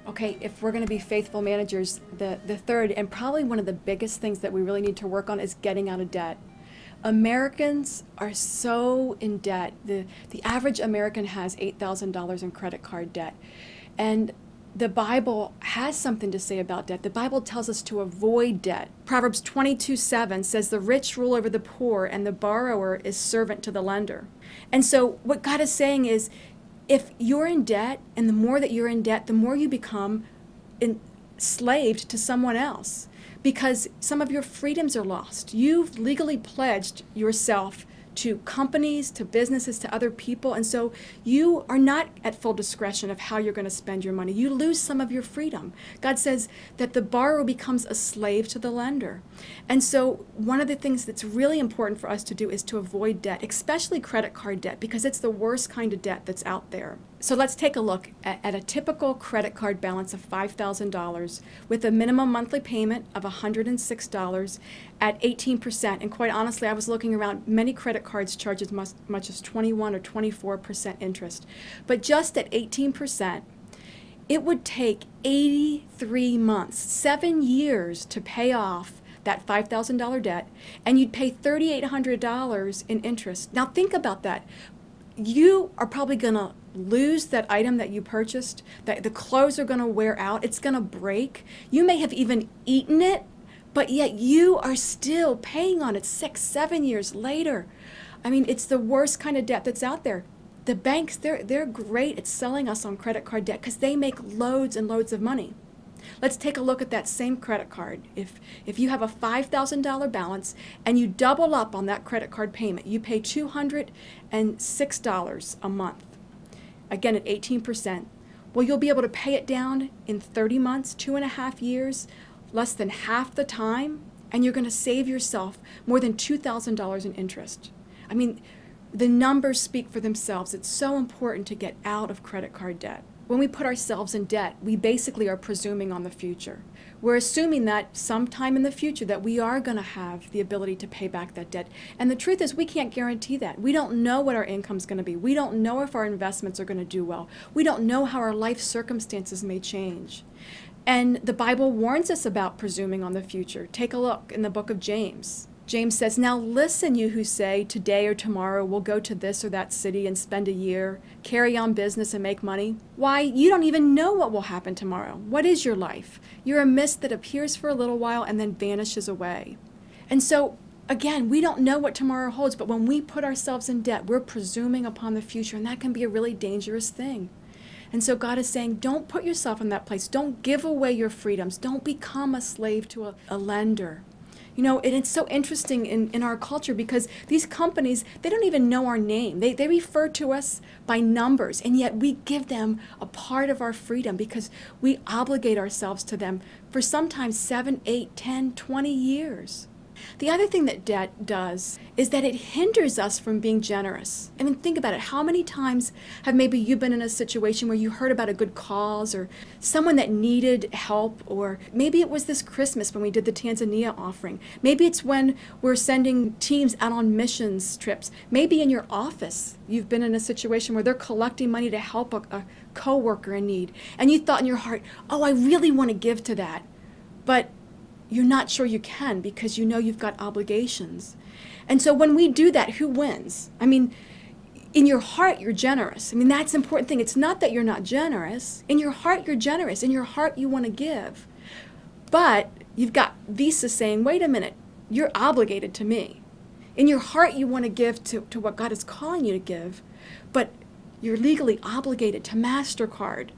Okay, if we're going to be faithful managers, the third and probably one of the biggest things that we really need to work on is getting out of debt. Americans are so in debt. The average American has $8,000 in credit card debt. And the Bible has something to say about debt. The Bible tells us to avoid debt. Proverbs 22:7 says, "The rich rule over the poor, and the borrower is servant to the lender." And so what God is saying is, if you're in debt, and the more that you're in debt, the more you become enslaved to someone else, because some of your freedoms are lost. You've legally pledged yourself to companies, to businesses, to other people, and so you are not at full discretion of how you're going to spend your money. You lose some of your freedom. God says that the borrower becomes a slave to the lender. And so one of the things that's really important for us to do is to avoid debt, especially credit card debt, because it's the worst kind of debt that's out there. So let's take a look at a typical credit card balance of $5,000 with a minimum monthly payment of $106 at 18%. And quite honestly, I was looking around, many credit cards charge as much as 21 or 24% interest. But just at 18%, it would take 83 months, 7 years to pay off that $5,000 debt, and you'd pay $3,800 in interest. Now think about that. You are probably going to lose that item that you purchased, that the clothes are going to wear out, it's going to break. You may have even eaten it, but yet you are still paying on it 6, 7 years later. I mean, it's the worst kind of debt that's out there. The banks, they're great at selling us on credit card debt because they make loads and loads of money. Let's take a look at that same credit card. If you have a $5,000 balance and you double up on that credit card payment, you pay $206 a month, again at 18%. Well, you'll be able to pay it down in 30 months, 2.5 years, less than half the time, and you're going to save yourself more than $2,000 in interest. I mean, the numbers speak for themselves. It's so important to get out of credit card debt. When we put ourselves in debt, we basically are presuming on the future. We're assuming that sometime in the future that we are going to have the ability to pay back that debt. And the truth is, we can't guarantee that. We don't know what our income's going to be. We don't know if our investments are going to do well. We don't know how our life circumstances may change. And the Bible warns us about presuming on the future. Take a look in the book of James. James says, "Now listen, you who say, today or tomorrow we'll go to this or that city and spend a year, carry on business and make money. Why, you don't even know what will happen tomorrow. What is your life? You're a mist that appears for a little while and then vanishes away." And so, again, we don't know what tomorrow holds, but when we put ourselves in debt, we're presuming upon the future, and that can be a really dangerous thing. And so God is saying, don't put yourself in that place. Don't give away your freedoms. Don't become a slave to a lender. You know, and it's so interesting in our culture because these companies, they don't even know our name. They refer to us by numbers, and yet we give them a part of our freedom because we obligate ourselves to them for sometimes 7, 8, 10, 20 years. The other thing that debt does is that it hinders us from being generous. I mean, think about it. How many times have maybe you been in a situation where you heard about a good cause or someone that needed help, or maybe it was this Christmas when we did the Tanzania offering. Maybe it's when we're sending teams out on missions trips. Maybe in your office, you've been in a situation where they're collecting money to help a coworker in need. And you thought in your heart, oh, I really want to give to that. But you're not sure you can because you know you've got obligations. And so when we do that, who wins? I mean, in your heart, you're generous. I mean, that's the important thing. It's not that you're not generous. In your heart, you're generous. In your heart, you want to give. But you've got Visa saying, wait a minute, you're obligated to me. In your heart, you want to give to what God is calling you to give, but you're legally obligated to MasterCard.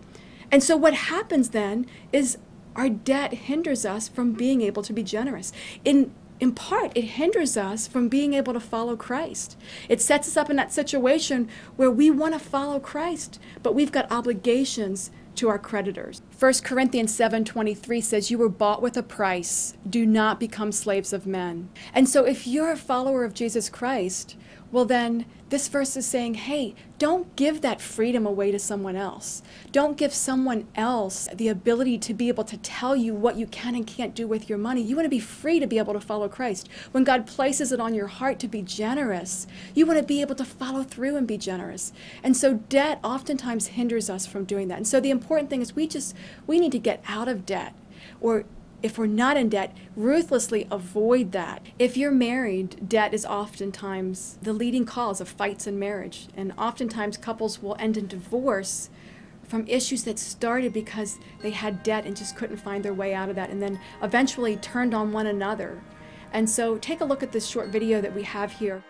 And so what happens then is our debt hinders us from being able to be generous. In part, it hinders us from being able to follow Christ. It sets us up in that situation where we want to follow Christ, but we've got obligations to our creditors. 1 Corinthians 7:23 says, "You were bought with a price. Do not become slaves of men." And so if you're a follower of Jesus Christ, Well, then this verse is saying, hey, don't give that freedom away to someone else. Don't give someone else the ability to be able to tell you what you can and can't do with your money. You want to be free to be able to follow Christ. When God places it on your heart to be generous, you want to be able to follow through and be generous. And so debt oftentimes hinders us from doing that. And so the important thing is we need to get out of debt, or if we're not in debt, ruthlessly avoid that. If you're married, debt is oftentimes the leading cause of fights in marriage. And oftentimes couples will end in divorce from issues that started because they had debt and just couldn't find their way out of that, and then eventually turned on one another. And so take a look at this short video that we have here.